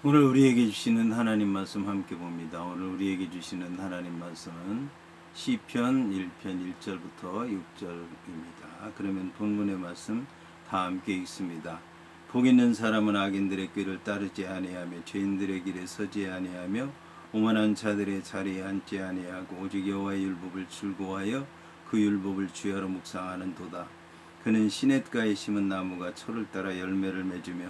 오늘 우리에게 주시는 하나님 말씀 함께 봅니다. 오늘 우리에게 주시는 하나님 말씀은 시편 1편 1절부터 6절입니다. 그러면 본문의 말씀 다 함께 읽습니다. 복 있는 사람은 악인들의 꾀를 따르지 아니하며 죄인들의 길에 서지 아니하며 오만한 자들의 자리에 앉지 아니하고 오직 여호와의 율법을 즐거워하여 그 율법을 주야로 묵상하는 도다. 그는 시냇가에 심은 나무가 철을 따라 열매를 맺으며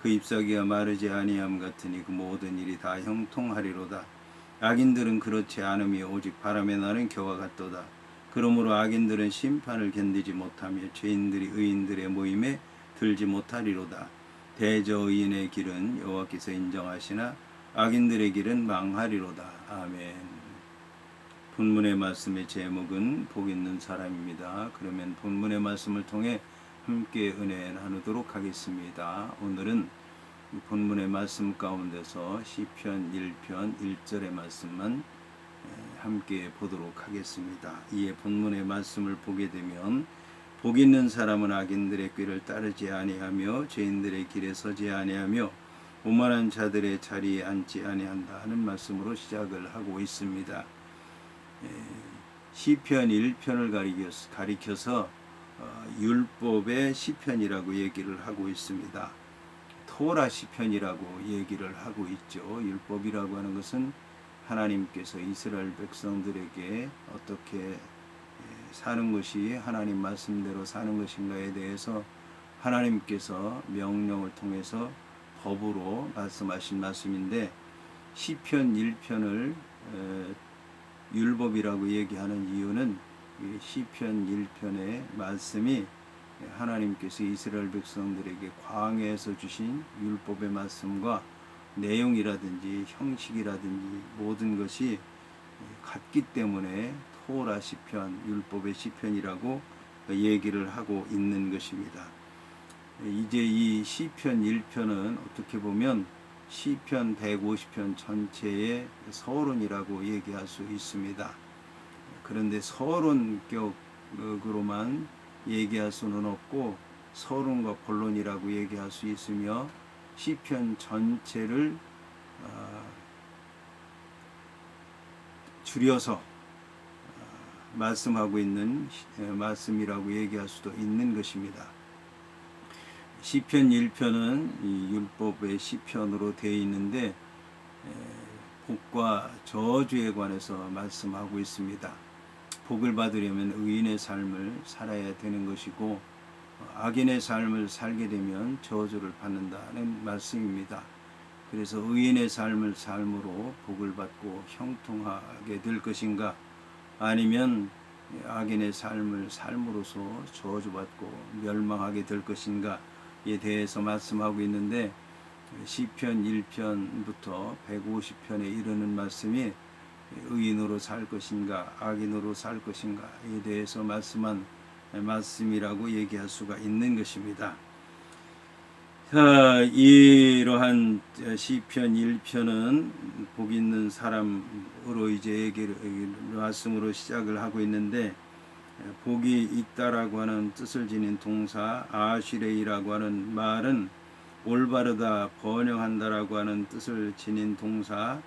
그 잎사귀가 마르지 아니함 같으니 그 모든 일이 다 형통하리로다. 악인들은 그렇지 않으며 오직 바람에 나는 겨와 같도다. 그러므로 악인들은 심판을 견디지 못하며 죄인들이 의인들의 모임에 들지 못하리로다. 대저 의인의 길은 여호와께서 인정하시나 악인들의 길은 망하리로다. 아멘. 본문의 말씀의 제목은 복 있는 사람입니다. 그러면 본문의 말씀을 통해 함께 은혜 나누도록 하겠습니다. 오늘은 본문의 말씀 가운데서 시편 1편 1절의 말씀만 함께 보도록 하겠습니다. 이에 본문의 말씀을 보게 되면 복 있는 사람은 악인들의 꾀를 따르지 아니하며 죄인들의 길에 서지 아니하며 오만한 자들의 자리에 앉지 아니한다 하는 말씀으로 시작을 하고 있습니다. 시편 1편을 가리켜서 율법의 시편이라고 얘기를 하고 있습니다. 토라 시편이라고 얘기를 하고 있죠. 율법이라고 하는 것은 하나님께서 이스라엘 백성들에게 어떻게 사는 것이 하나님 말씀대로 사는 것인가에 대해서 하나님께서 명령을 통해서 법으로 말씀하신 말씀인데, 시편 1편을 율법이라고 얘기하는 이유는 시편 1편의 말씀이 하나님께서 이스라엘 백성들에게 광야에서 주신 율법의 말씀과 내용이라든지 형식이라든지 모든 것이 같기 때문에 토라 시편, 율법의 시편이라고 얘기를 하고 있는 것입니다. 이제 이 시편 1편은 어떻게 보면 시편 150편 전체의 서론이라고 얘기할 수 있습니다. 그런데 서론격으로만 얘기할 수는 없고 서론과 본론이라고 얘기할 수 있으며 시편 전체를 줄여서 말씀하고 있는 말씀이라고 얘기할 수도 있는 것입니다. 시편 1편은 이 율법의 시편으로 되어 있는데 복과 저주에 관해서 말씀하고 있습니다. 복을 받으려면 의인의 삶을 살아야 되는 것이고 악인의 삶을 살게 되면 저주를 받는다는 말씀입니다. 그래서 의인의 삶을 삶으로 복을 받고 형통하게 될 것인가, 아니면 악인의 삶을 삶으로서 저주받고 멸망하게 될 것인가에 대해서 말씀하고 있는데, 시편 1편부터 150편에 이르는 말씀이 의인으로 살 것인가 악인으로 살 것인가에 대해서 말씀한 말씀이라고 얘기할 수가 있는 것입니다. 이러한 시편 1편은 복 있는 사람으로 이제 말씀으로 시작을 하고 있는데, 복이 있다라고 하는 뜻을 지닌 동사 아시레이라고 하는 말은 올바르다, 번영한다라고 하는 뜻을 지닌 동사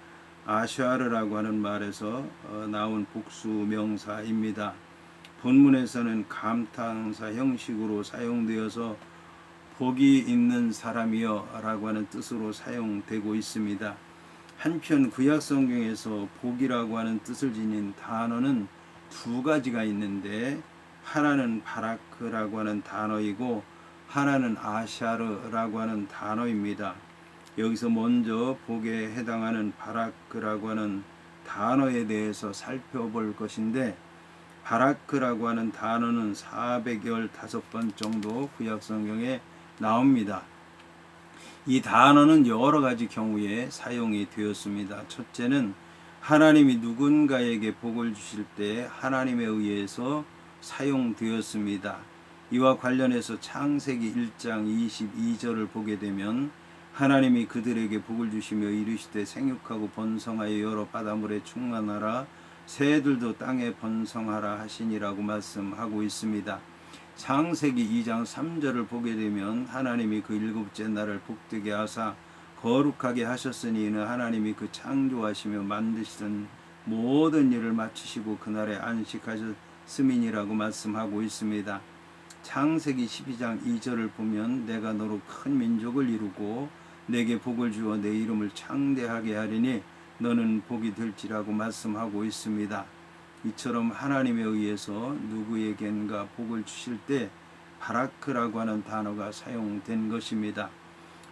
아샤르라고 하는 말에서 나온 복수 명사입니다. 본문에서는 감탄사 형식으로 사용되어서 복이 있는 사람이여 라고 하는 뜻으로 사용되고 있습니다. 한편 구약성경에서 복이라고 하는 뜻을 지닌 단어는 두 가지가 있는데, 하나는 바라크라고 하는 단어이고 하나는 아샤르라고 하는 단어입니다. 여기서 먼저 복에 해당하는 바라크라고 하는 단어에 대해서 살펴볼 것인데, 바라크라고 하는 단어는 415번 정도 구약성경에 나옵니다. 이 단어는 여러 가지 경우에 사용이 되었습니다. 첫째는 하나님이 누군가에게 복을 주실 때 하나님에 의해서 사용되었습니다. 이와 관련해서 창세기 1장 22절을 보게 되면 하나님이 그들에게 복을 주시며 이르시되 생육하고 번성하여 여러 바닷물에 충만하라, 새들도 땅에 번성하라 하시니라고 말씀하고 있습니다. 창세기 2장 3절을 보게 되면 하나님이 그 일곱째 날을 복되게 하사 거룩하게 하셨으니 이는 하나님이 그 창조하시며 만드시던 모든 일을 마치시고 그날에 안식하셨음이니라고 말씀하고 있습니다. 창세기 12장 2절을 보면 내가 너로 큰 민족을 이루고 내게 복을 주어 내 이름을 창대하게 하리니 너는 복이 될지라고 말씀하고 있습니다. 이처럼 하나님에 의해서 누구에겐가 복을 주실 때 바라크라고 하는 단어가 사용된 것입니다.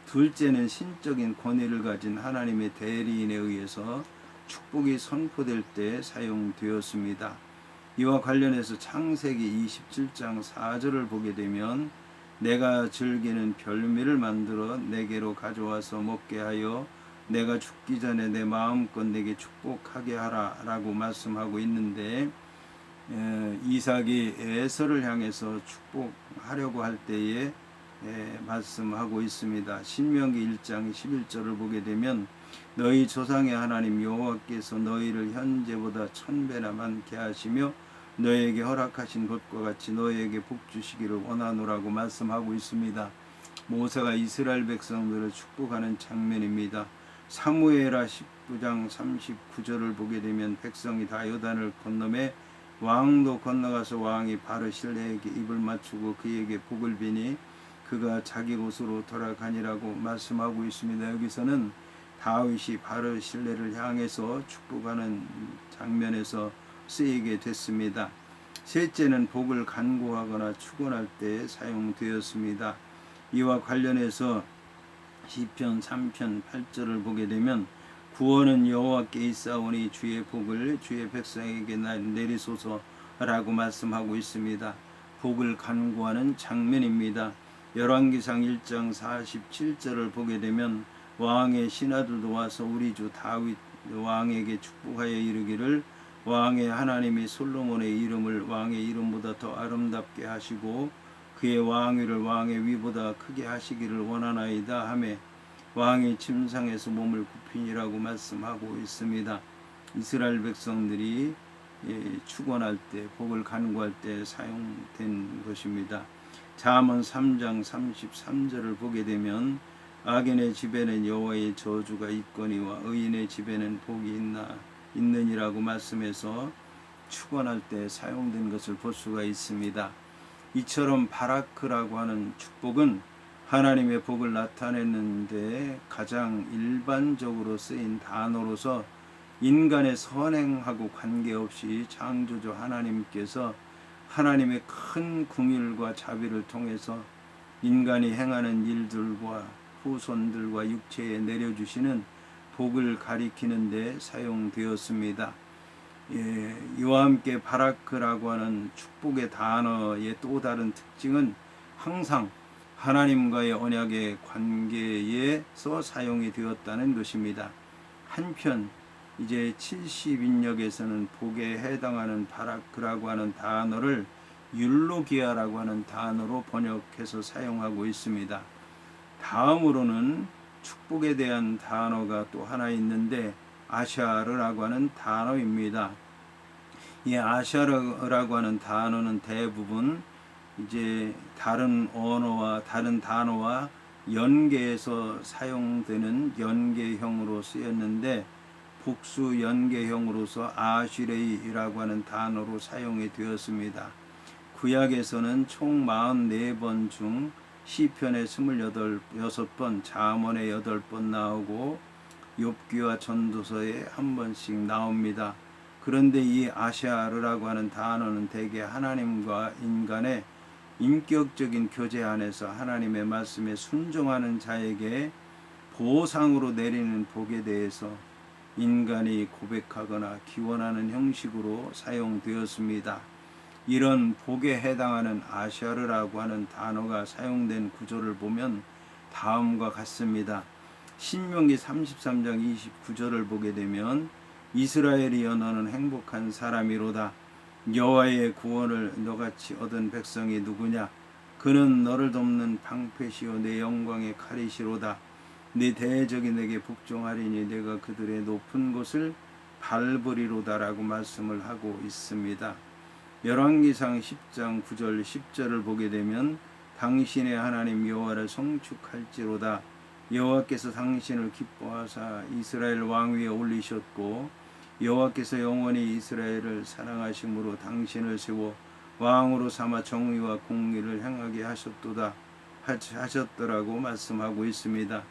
둘째는 신적인 권위를 가진 하나님의 대리인에 의해서 축복이 선포될 때 사용되었습니다. 이와 관련해서 창세기 27장 4절을 보게 되면 내가 즐기는 별미를 만들어 내게로 가져와서 먹게 하여 내가 죽기 전에 내 마음껏 내게 축복하게 하라 라고 말씀하고 있는데, 이삭이 에서를 향해서 축복하려고 할 때에 말씀하고 있습니다. 신명기 1장 11절을 보게 되면 너희 조상의 하나님 여호와께서 너희를 현재보다 1000배나 많게 하시며 너희에게 허락하신 것과 같이 너희에게 복 주시기를 원하노라고 말씀하고 있습니다. 모세가 이스라엘 백성들을 축복하는 장면입니다. 사무엘하 19장 39절을 보게 되면 백성이 다 요단을 건너매 왕도 건너가서 왕이 바르실레에게 입을 맞추고 그에게 복을 비니 그가 자기 곳으로 돌아가니라고 말씀하고 있습니다. 여기서는 다윗이 바르실레를 향해서 축복하는 장면에서 쓰이게 됐습니다. 셋째는 복을 간구하거나 축원할 때 사용되었습니다. 이와 관련해서 시편 3편 8절을 보게 되면 구원은 여호와께 있사오니 주의 복을 주의 백성에게 내리소서라고 말씀하고 있습니다. 복을 간구하는 장면입니다. 열왕기상 1장 47절을 보게 되면 왕의 신하들도 와서 우리 주 다윗 왕에게 축복하여 이르기를 왕의 하나님이 솔로몬의 이름을 왕의 이름보다 더 아름답게 하시고 그의 왕위를 왕의 위보다 크게 하시기를 원하나이다 하매 왕이 침상에서 몸을 굽히니라고 말씀하고 있습니다. 이스라엘 백성들이 축원할 때 복을 간구할 때 사용된 것입니다. 잠언 3장 33절을 보게 되면 악인의 집에는 여호와의 저주가 있거니와 의인의 집에는 복이 있느니라고 말씀해서 축원할 때 사용된 것을 볼 수가 있습니다. 이처럼 바라크라고 하는 축복은 하나님의 복을 나타내는데 가장 일반적으로 쓰인 단어로서 인간의 선행하고 관계없이 창조주 하나님께서 하나님의 큰 긍휼과 자비를 통해서 인간이 행하는 일들과 후손들과 육체에 내려주시는 복을 가리키는 데 사용되었습니다. 이와 함께 바라크라고 하는 축복의 단어의 또 다른 특징은 항상 하나님과의 언약의 관계에서 사용이 되었다는 것입니다. 한편 이제 70인역에서는 복에 해당하는 바라크라고 하는 단어를 율로기아라고 하는 단어로 번역해서 사용하고 있습니다. 다음으로는 축복에 대한 단어가 또 하나 있는데 아샤르라고 하는 단어입니다. 이 아샤르라고 하는 단어는 대부분 이제 다른 언어와 다른 단어와 연계해서 사용되는 연계형으로 쓰였는데 복수 연계형으로서 아슈레이라고 하는 단어로 사용이 되었습니다. 구약에서는 총 44번 중 시편에 26번, 잠언에 8번 나오고 욥기와 전도서에 한 번씩 나옵니다. 그런데 이 아샤르라고 하는 단어는 대개 하나님과 인간의 인격적인 교제 안에서 하나님의 말씀에 순종하는 자에게 보상으로 내리는 복에 대해서 인간이 고백하거나 기원하는 형식으로 사용되었습니다. 이런 복에 해당하는 아샤르라고 하는 단어가 사용된 구절을 보면 다음과 같습니다. 신명기 33장 29절을 보게 되면 이스라엘이여 너는 행복한 사람이로다. 여호와의 구원을 너같이 얻은 백성이 누구냐? 그는 너를 돕는 방패시요 내 영광의 칼이시로다. 네 대적이 내게 복종하리니 내가 그들의 높은 곳을 밟으리로다라고 말씀을 하고 있습니다. 열왕기상 10장 9절 10절을 보게 되면 당신의 하나님 여호와를 송축할지로다. 여호와께서 당신을 기뻐하사 이스라엘 왕 위에 올리셨고 여호와께서 영원히 이스라엘을 사랑하심으로 당신을 세워 왕으로 삼아 정의와 공의를 행하게 하셨더라고 말씀하고 있습니다.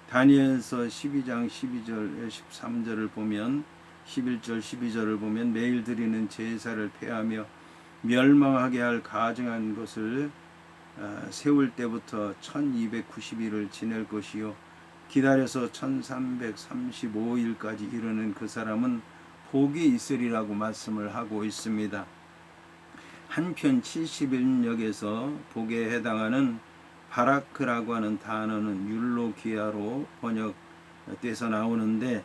다니엘서 12장 12절 13절을 보면 11절 12절을 보면 매일 드리는 제사를 폐하며 멸망하게 할 가증한 것을 세울 때부터 1290일을 지낼 것이요 기다려서 1335일까지 이르는 그 사람은 복이 있으리라고 말씀을 하고 있습니다. 한편 70인역에서 복에 해당하는 바라크라고 하는 단어는 율로기아로 번역돼서 나오는데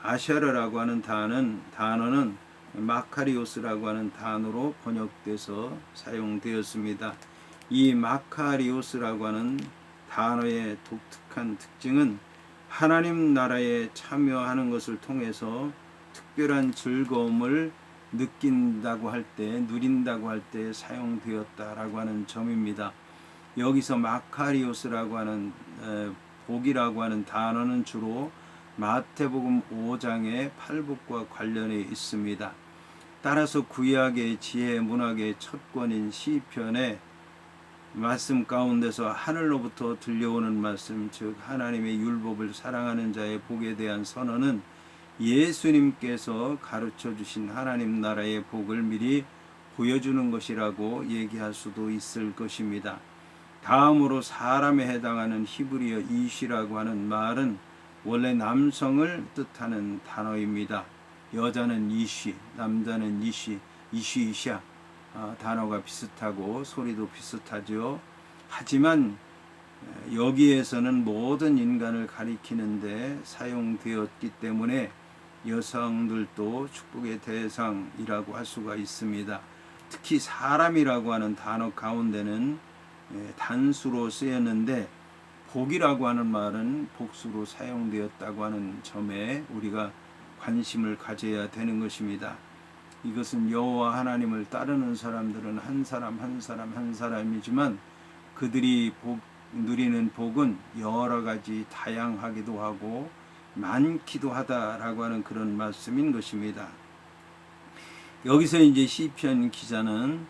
아샤르라고 하는 단어는 마카리오스라고 하는 단어로 번역돼서 사용되었습니다. 이 마카리오스라고 하는 단어의 독특한 특징은 하나님 나라에 참여하는 것을 통해서 특별한 즐거움을 느낀다고 할 때, 누린다고 할 때 사용되었다라고 하는 점입니다. 여기서 마카리오스라고 하는 복이라고 하는 단어는 주로 마태복음 5장의 팔복과 관련해 있습니다. 따라서 구약의 지혜 문학의 첫 권인 시편의 말씀 가운데서 하늘로부터 들려오는 말씀, 즉 하나님의 율법을 사랑하는 자의 복에 대한 선언은 예수님께서 가르쳐 주신 하나님 나라의 복을 미리 보여주는 것이라고 얘기할 수도 있을 것입니다. 다음으로 사람에 해당하는 히브리어 이시라고 하는 말은 원래 남성을 뜻하는 단어입니다. 여자는 이시, 남자는 이시이샤 단어가 비슷하고 소리도 비슷하죠. 하지만 여기에서는 모든 인간을 가리키는데 사용되었기 때문에 여성들도 축복의 대상이라고 할 수가 있습니다. 특히 사람이라고 하는 단어 가운데는 단수로 쓰였는데 복이라고 하는 말은 복수로 사용되었다고 하는 점에 우리가 관심을 가져야 되는 것입니다. 이것은 여호와 하나님을 따르는 사람들은 한 사람이지만 그들이 누리는 복은 여러 가지 다양하기도 하고 많기도 하다라고 하는 그런 말씀인 것입니다. 여기서 이제 시편 기자는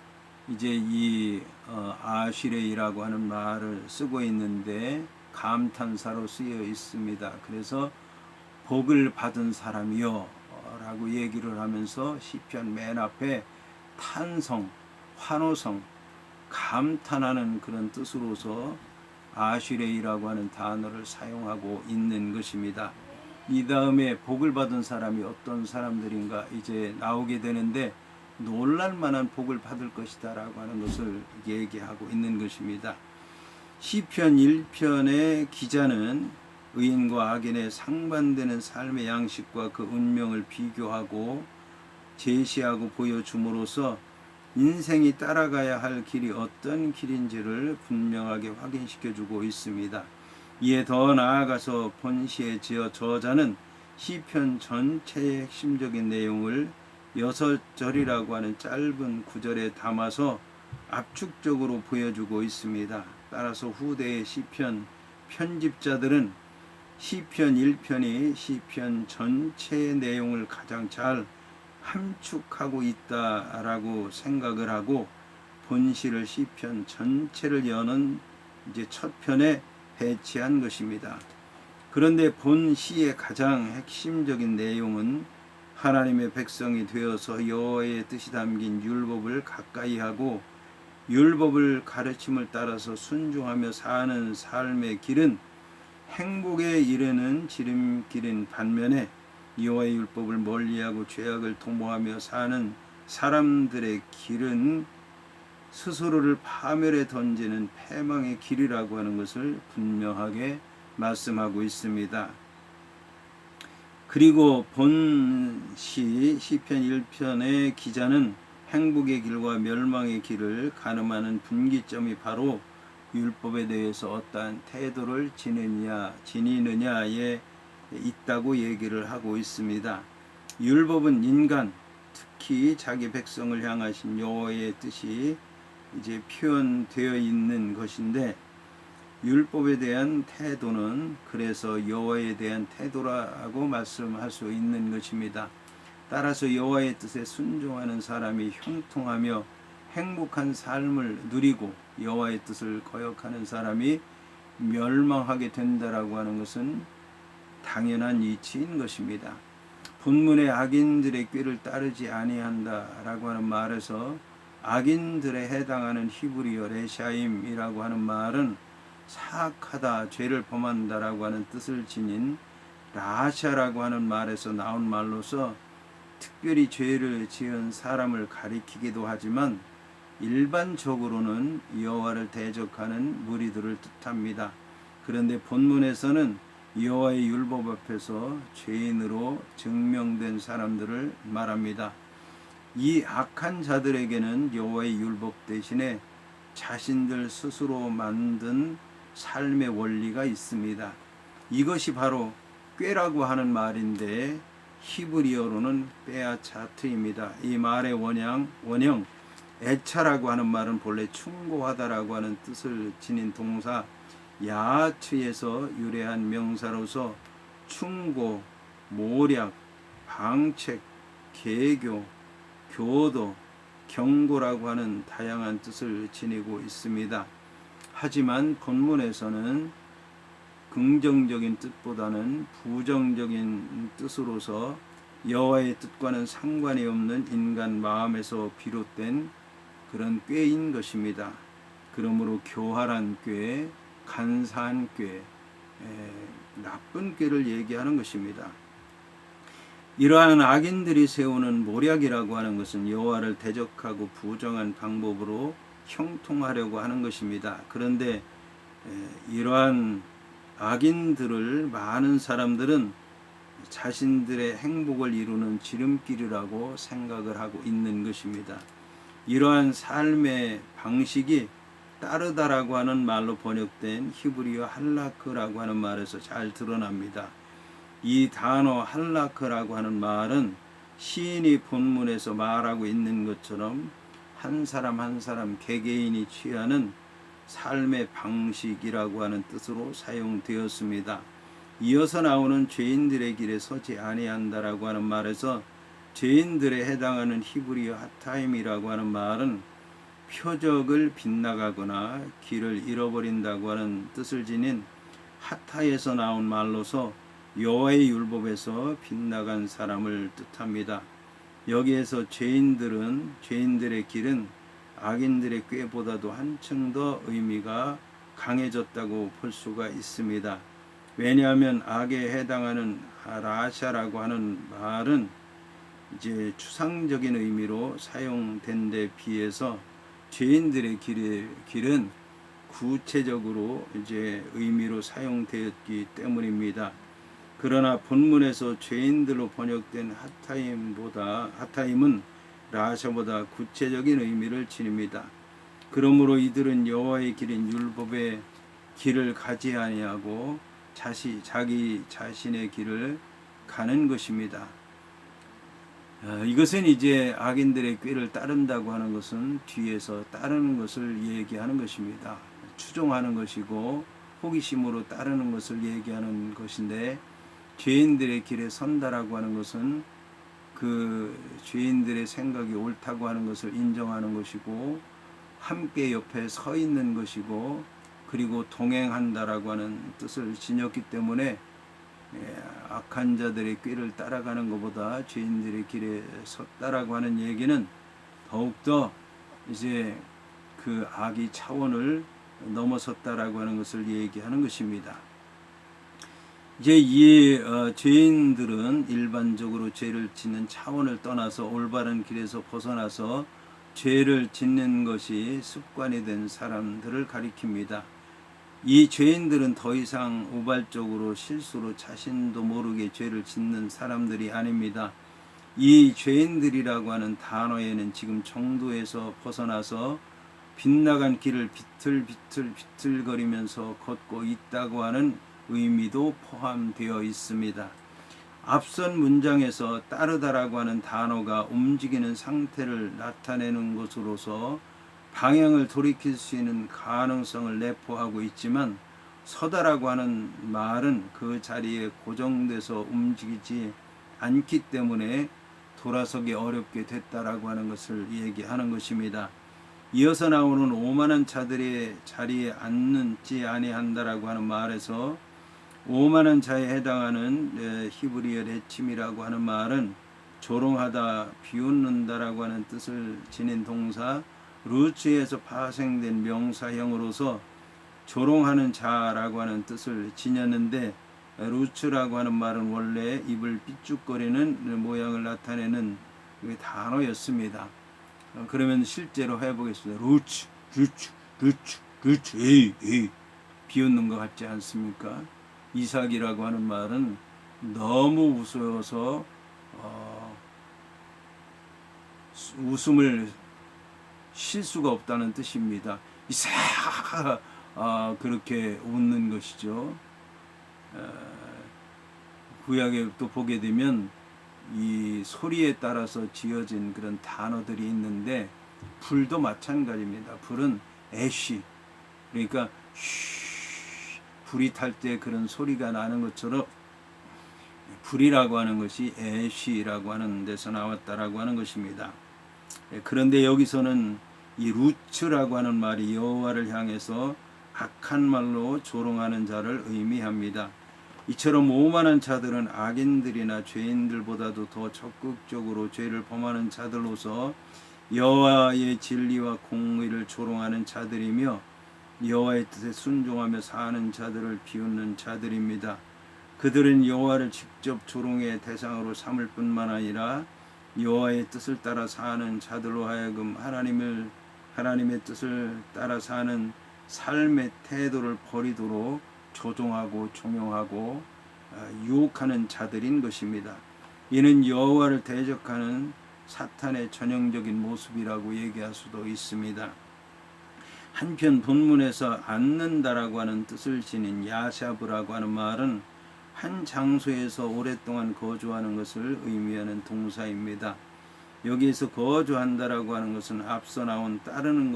이제 이 아시레이라고 하는 말을 쓰고 있는데 감탄사로 쓰여 있습니다. 그래서 복을 받은 사람이요 라고 얘기를 하면서 시편 맨 앞에 탄성, 환호성, 감탄하는 그런 뜻으로서 아시레이라고 하는 단어를 사용하고 있는 것입니다. 이 다음에 복을 받은 사람이 어떤 사람들인가 이제 나오게 되는데 놀랄만한 복을 받을 것이다 라고 하는 것을 얘기하고 있는 것입니다. 시편 1편의 기자는 의인과 악인의 상반되는 삶의 양식과 그 운명을 비교하고 제시하고 보여줌으로써 인생이 따라가야 할 길이 어떤 길인지를 분명하게 확인시켜주고 있습니다. 이에 더 나아가서 본시의 저자는 시편 전체의 핵심적인 내용을 6절이라고 하는 짧은 구절에 담아서 압축적으로 보여주고 있습니다. 따라서 후대의 시편 편집자들은 시편 1편이 시편 전체의 내용을 가장 잘 함축하고 있다라고 생각을 하고 본시를 시편 전체를 여는 이제 첫 편에 배치한 것입니다. 그런데 본시의 가장 핵심적인 내용은 하나님의 백성이 되어서 여호와의 뜻이 담긴 율법을 가까이 하고 율법을 가르침을 따라서 순종하며 사는 삶의 길은 행복에 이르는 지름길인 반면에 여호와의 율법을 멀리하고 죄악을 도모하며 사는 사람들의 길은 스스로를 파멸에 던지는 패망의 길이라고 하는 것을 분명하게 말씀하고 있습니다. 그리고 본시 시편 1편의 기자는 행복의 길과 멸망의 길을 가늠하는 분기점이 바로 율법에 대해서 어떠한 태도를 지니느냐에 있다고 얘기를 하고 있습니다. 율법은 인간, 특히 자기 백성을 향하신 여호와의 뜻이 이제 표현되어 있는 것인데 율법에 대한 태도는 그래서 여호와에 대한 태도라고 말씀할 수 있는 것입니다. 따라서 여호와의 뜻에 순종하는 사람이 형통하며 행복한 삶을 누리고 여호와의 뜻을 거역하는 사람이 멸망하게 된다라고 하는 것은 당연한 이치인 것입니다. 본문의 악인들의 꾀를 따르지 아니한다라고 하는 말에서 악인들에 해당하는 히브리어 레샤임이라고 하는 말은 사악하다, 죄를 범한다라고 하는 뜻을 지닌 라샤라고 하는 말에서 나온 말로서 특별히 죄를 지은 사람을 가리키기도 하지만 일반적으로는 여호와를 대적하는 무리들을 뜻합니다. 그런데 본문에서는 여호와의 율법 앞에서 죄인으로 증명된 사람들을 말합니다. 이 악한 자들에게는 여호와의 율법 대신에 자신들 스스로 만든 삶의 원리가 있습니다. 이것이 바로 꾀라고 하는 말인데 히브리어로는 빼아차트입니다. 이 말의 원형 애차라고 하는 말은 본래 충고하다라고 하는 뜻을 지닌 동사 야츠에서 유래한 명사로서 충고, 모략, 방책, 계교, 교도, 경고라고 하는 다양한 뜻을 지니고 있습니다. 하지만 본문에서는 긍정적인 뜻보다는 부정적인 뜻으로서 여호와의 뜻과는 상관이 없는 인간 마음에서 비롯된 그런 꾀인 것입니다. 그러므로 교활한 꾀, 간사한 꾀, 나쁜 꾀를 얘기하는 것입니다. 이러한 악인들이 세우는 모략이라고 하는 것은 여호와를 대적하고 부정한 방법으로 형통하려고 하는 것입니다. 그런데 이러한 악인들을 많은 사람들은 자신들의 행복을 이루는 지름길이라고 생각을 하고 있는 것입니다. 이러한 삶의 방식이 따르다라고 하는 말로 번역된 히브리어 할라크라고 하는 말에서 잘 드러납니다. 이 단어 할라크라고 하는 말은 시인이 본문에서 말하고 있는 것처럼 한 사람 한 사람 개개인이 취하는 삶의 방식이라고 하는 뜻으로 사용되었습니다. 이어서 나오는 죄인들의 길에 서지 아니한다라고 하는 말에서 죄인들에 해당하는 히브리어 하타임이라고 하는 말은 표적을 빗나가거나 길을 잃어버린다고 하는 뜻을 지닌 하타에서 나온 말로서 여호와의 율법에서 빗나간 사람을 뜻합니다. 여기에서 죄인들의 길은 악인들의 꾀보다도 한층 더 의미가 강해졌다고 볼 수가 있습니다. 왜냐하면 악에 해당하는 라샤라고 하는 말은 이제 추상적인 의미로 사용된 데 비해서 죄인들의 길은 구체적으로 이제 의미로 사용되었기 때문입니다. 그러나 본문에서 죄인들로 번역된 하타임은 라샤보다 구체적인 의미를 지닙니다. 그러므로 이들은 여호와의 길인 율법의 길을 가지 아니하고 자기 자신의 길을 가는 것입니다. 이것은 이제 악인들의 꾀를 따른다고 하는 것은 뒤에서 따르는 것을 얘기하는 것입니다. 추종하는 것이고 호기심으로 따르는 것을 얘기하는 것인데, 죄인들의 길에 선다라고 하는 것은 그 죄인들의 생각이 옳다고 하는 것을 인정하는 것이고 함께 옆에 서 있는 것이고 그리고 동행한다라고 하는 뜻을 지녔기 때문에 악한 자들의 꾀를 따라가는 것보다 죄인들의 길에 섰다라고 하는 얘기는 더욱더 이제 그 악의 차원을 넘어섰다라고 하는 것을 얘기하는 것입니다. 이제 이 죄인들은 일반적으로 죄를 짓는 차원을 떠나서 올바른 길에서 벗어나서 죄를 짓는 것이 습관이 된 사람들을 가리킵니다. 이 죄인들은 더 이상 우발적으로 실수로 자신도 모르게 죄를 짓는 사람들이 아닙니다. 이 죄인들이라고 하는 단어에는 지금 정도에서 벗어나서 빗나간 길을 비틀거리면서 걷고 있다고 하는 의미도 포함되어 있습니다. 앞선 문장에서 따르다라고 하는 단어가 움직이는 상태를 나타내는 것으로서 방향을 돌이킬 수 있는 가능성을 내포하고 있지만 서다라고 하는 말은 그 자리에 고정돼서 움직이지 않기 때문에 돌아서기 어렵게 됐다라고 하는 것을 얘기하는 것입니다. 이어서 나오는 오만한 자들의 자리에 앉지 아니한다라고 하는 말에서 오만한 자에 해당하는 히브리어 레침이라고 하는 말은 조롱하다, 비웃는다라고 하는 뜻을 지닌 동사 루츠에서 파생된 명사형으로서 조롱하는 자라고 하는 뜻을 지녔는데, 루츠라고 하는 말은 원래 입을 삐죽거리는 모양을 나타내는 단어였습니다. 그러면 실제로 해보겠습니다. 루츠, 에이, 비웃는 것 같지 않습니까? 이삭이라고 하는 말은 너무 웃어서 웃음을 쉴 수가 없다는 뜻입니다. 이삭 그렇게 웃는 것이죠. 구약에 또 보게 되면 이 소리에 따라서 지어진 그런 단어들이 있는데, 불도 마찬가지입니다. 불은 애쉬, 그러니까 불이 탈 때 그런 소리가 나는 것처럼 불이라고 하는 것이 애쉬라고 하는 데서 나왔다라고 하는 것입니다. 그런데 여기서는 이 루츠라고 하는 말이 여호와를 향해서 악한 말로 조롱하는 자를 의미합니다. 이처럼 오만한 자들은 악인들이나 죄인들보다도 더 적극적으로 죄를 범하는 자들로서 여호와의 진리와 공의를 조롱하는 자들이며 여호와의 뜻에 순종하며 사는 자들을 비웃는 자들입니다. 그들은 여호와를 직접 조롱의 대상으로 삼을 뿐만 아니라 여호와의 뜻을 따라 사는 자들로 하여금 하나님의 뜻을 따라 사는 삶의 태도를 버리도록 조종하고 종용하고 유혹하는 자들인 것입니다. 이는 여호와를 대적하는 사탄의 전형적인 모습이라고 얘기할 수도 있습니다. 한편 본문에서 앉는다라고 하는 뜻을 지닌 야샤브라고 하는 말은 한 장소에서 오랫동안 거주하는 것을 의미하는 동사입니다. 여기에서 거주한다라고 하는 것은 앞서 나온 따르는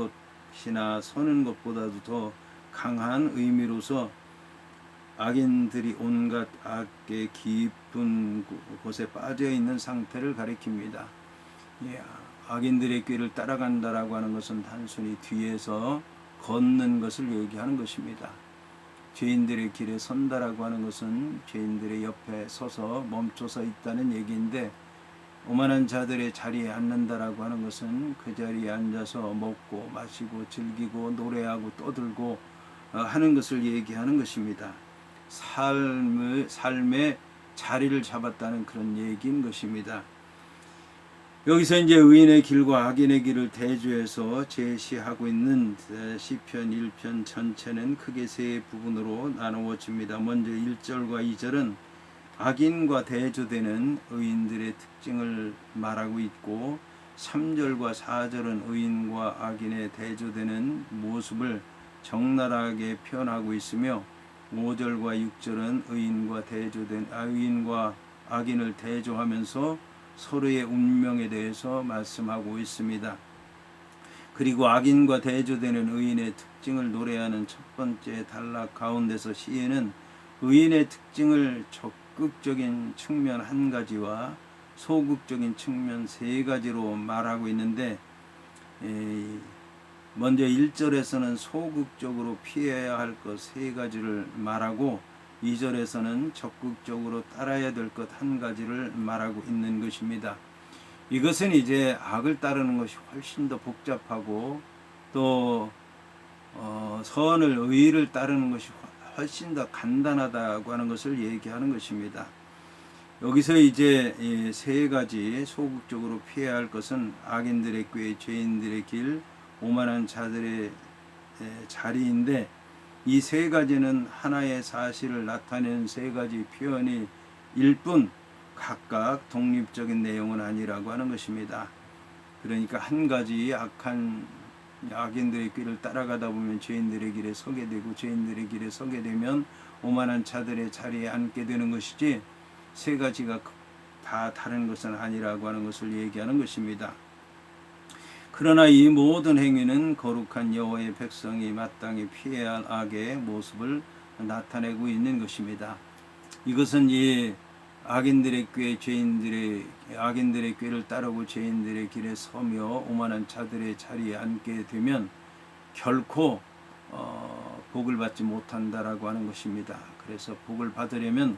것이나 서는 것보다도 더 강한 의미로서 악인들이 온갖 악의 깊은 곳에 빠져 있는 상태를 가리킵니다. 악인들의 길을 따라간다라고 하는 것은 단순히 뒤에서 걷는 것을 얘기하는 것입니다. 죄인들의 길에 선다라고 하는 것은 죄인들의 옆에 서서 멈춰서 있다는 얘기인데, 오만한 자들의 자리에 앉는다라고 하는 것은 그 자리에 앉아서 먹고 마시고 즐기고 노래하고 떠들고 하는 것을 얘기하는 것입니다. 삶의 자리를 잡았다는 그런 얘기인 것입니다. 여기서 이제 의인의 길과 악인의 길을 대조해서 제시하고 있는 시편 1편 전체는 크게 세 부분으로 나누어집니다. 먼저 1절과 2절은 악인과 대조되는 의인들의 특징을 말하고 있고, 3절과 4절은 의인과 악인의 대조되는 모습을 적나라하게 표현하고 있으며, 5절과 6절은 의인과 악인을 대조하면서 서로의 운명에 대해서 말씀하고 있습니다. 그리고 악인과 대조되는 의인의 특징을 노래하는 첫 번째 단락 가운데서 시에는 의인의 특징을 적극적인 측면 한 가지와 소극적인 측면 세 가지로 말하고 있는데, 먼저 1절에서는 소극적으로 피해야 할 것 세 가지를 말하고, 2절에서는 적극적으로 따라야 될 것 한 가지를 말하고 있는 것입니다. 이것은 이제 악을 따르는 것이 훨씬 더 복잡하고, 또 선을 의를 따르는 것이 훨씬 더 간단하다고 하는 것을 얘기하는 것입니다. 여기서 이제 세 가지 소극적으로 피해야 할 것은 악인들의 꾀, 죄인들의 길, 오만한 자들의 자리인데, 이 세 가지는 하나의 사실을 나타내는 세 가지 표현이 일뿐 각각 독립적인 내용은 아니라고 하는 것입니다. 그러니까 한 가지 악한 악인들의 길을 따라가다 보면 죄인들의 길에 서게 되고, 죄인들의 길에 서게 되면 오만한 자들의 자리에 앉게 되는 것이지, 세 가지가 다 다른 것은 아니라고 하는 것을 얘기하는 것입니다. 그러나 이 모든 행위는 거룩한 여호와의 백성이 마땅히 피해야 할 악의 모습을 나타내고 있는 것입니다. 이것은 이 악인들의 꾀, 악인들의 꾀를 따르고 죄인들의 길에 서며 오만한 자들의 자리에 앉게 되면 결코 복을 받지 못한다라고 하는 것입니다. 그래서 복을 받으려면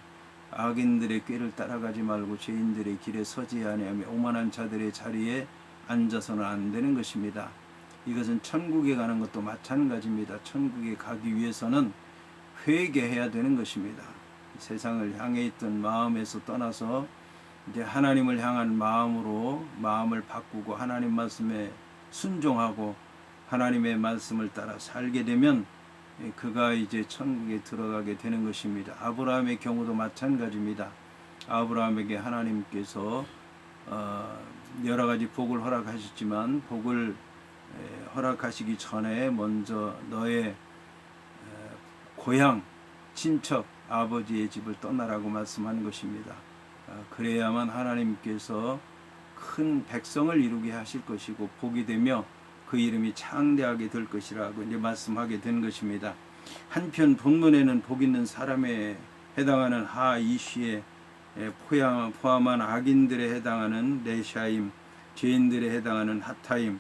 악인들의 꾀를 따라가지 말고 죄인들의 길에 서지 아니하며 오만한 자들의 자리에 앉아서는 안 되는 것입니다. 이것은 천국에 가는 것도 마찬가지입니다. 천국에 가기 위해서는 회개해야 되는 것입니다. 세상을 향해 있던 마음에서 떠나서 이제 하나님을 향한 마음으로 마음을 바꾸고 하나님 말씀에 순종하고 하나님의 말씀을 따라 살게 되면 그가 이제 천국에 들어가게 되는 것입니다. 아브라함의 경우도 마찬가지입니다. 아브라함에게 하나님께서 여러 가지 복을 허락하셨지만 복을 허락하시기 전에 먼저 너의 고향, 친척, 아버지의 집을 떠나라고 말씀한 것입니다. 그래야만 하나님께서 큰 백성을 이루게 하실 것이고 복이 되며 그 이름이 창대하게 될 것이라고 이제 말씀하게 된 것입니다. 한편 본문에는 복 있는 사람에 해당하는 하 이시에 포함한 악인들에 해당하는 레샤임, 죄인들에 해당하는 하타임,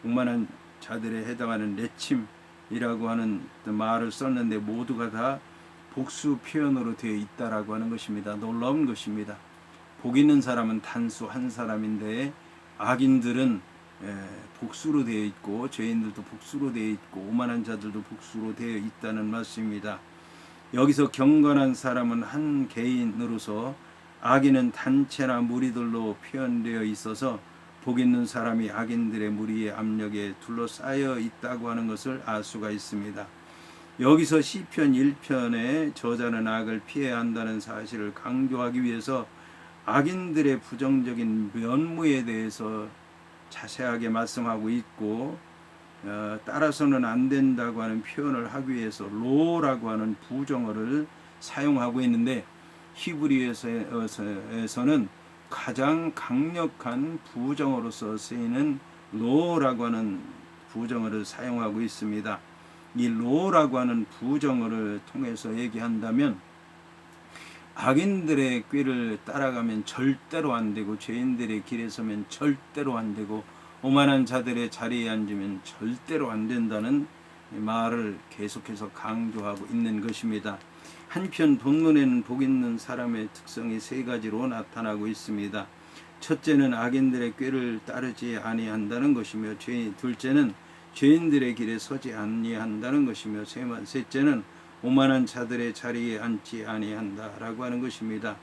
오만한 자들에 해당하는 레침이라고 하는 말을 썼는데 모두가 다 복수 표현으로 되어 있다라고 하는 것입니다. 놀라운 것입니다. 복 있는 사람은 단수 한 사람인데 악인들은 복수로 되어 있고 죄인들도 복수로 되어 있고 오만한 자들도 복수로 되어 있다는 말씀입니다. 여기서 경건한 사람은 한 개인으로서 악인은 단체나 무리들로 표현되어 있어서 복 있는 사람이 악인들의 무리의 압력에 둘러싸여 있다고 하는 것을 알 수가 있습니다. 여기서 시편 1편의 저자는 악을 피해야 한다는 사실을 강조하기 위해서 악인들의 부정적인 면모에 대해서 자세하게 말씀하고 있고 따라서는 안 된다고 하는 표현을 하기 위해서 로라고 하는 부정어를 사용하고 있는데 히브리어에서는 가장 강력한 부정어로서 쓰이는 로라고 하는 부정어를 사용하고 있습니다. 이 로라고 하는 부정어를 통해서 얘기한다면 악인들의 꾀를 따라가면 절대로 안 되고 죄인들의 길에 서면 절대로 안 되고 오만한 자들의 자리에 앉으면 절대로 안 된다는 말을 계속해서 강조하고 있는 것입니다. 한편 본문에는 복 있는 사람의 특성이 세 가지로 나타나고 있습니다. 첫째는 악인들의 꾀를 따르지 아니한다는 것이며 둘째는 죄인들의 길에 서지 아니한다는 것이며 셋째는 오만한 자들의 자리에 앉지 아니한다라고 하는 것입니다.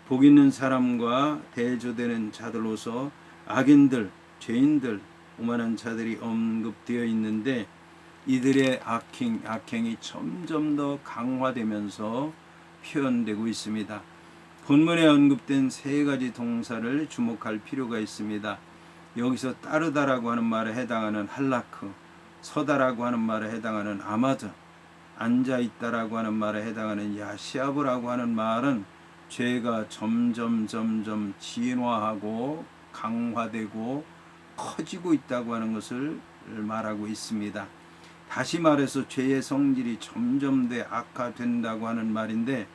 복 있는 사람과 대조되는 자들로서 악인들, 죄인들, 오만한 자들이 언급되어 있는데 이들의 악행이 점점 더 강화되면서 표현되고 있습니다. 본문에 언급된 세 가지 동사를 주목할 필요가 있습니다. 여기서 따르다라고 하는 말에 해당하는 할라크, 서다라고 하는 말에 해당하는 아마드, 앉아있다라고 하는 말에 해당하는 야시아브라고 하는 말은 죄가 점점 진화하고 강화되고 커지고 있다고 하는 것을 말하고 있습니다. 다시 말해서 죄의 성질이 점점 더 악화된다고 하는 말인데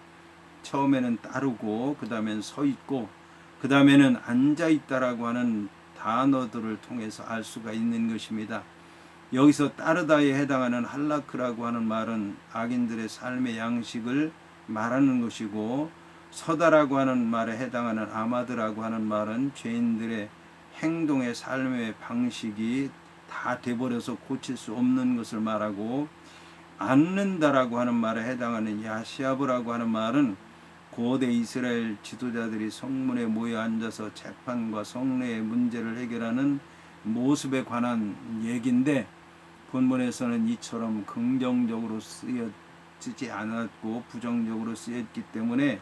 처음에는 따르고 그 다음엔 서있고 그 다음에는 앉아있다라고 하는 단어들을 통해서 알 수가 있는 것입니다. 여기서 따르다에 해당하는 할라크라고 하는 말은 악인들의 삶의 양식을 말하는 것이고 서다라고 하는 말에 해당하는 아마드라고 하는 말은 죄인들의 행동의 삶의 방식이 다 돼버려서 고칠 수 없는 것을 말하고 앉는다라고 하는 말에 해당하는 야시아브라고 하는 말은 고대 이스라엘 지도자들이 성문에 모여 앉아서 재판과 성례의 문제를 해결하는 모습에 관한 얘기인데 본문에서는 이처럼 긍정적으로 쓰여지지 않았고 부정적으로 쓰였기 때문에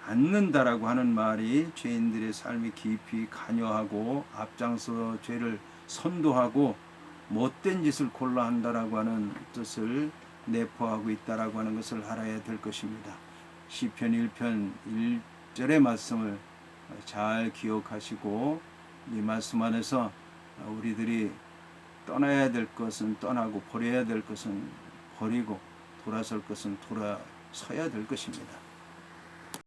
앉는다라고 하는 말이 죄인들의 삶이 깊이 관여하고 앞장서 죄를 선도하고 못된 짓을 골라 한다라고 하는 뜻을 내포하고 있다라고 하는 것을 알아야 될 것입니다. 시편 1편 1절의 말씀을 잘 기억하시고 이 말씀 안에서 우리들이 떠나야 될 것은 떠나고 버려야 될 것은 버리고 돌아설 것은 돌아서야 될 것입니다.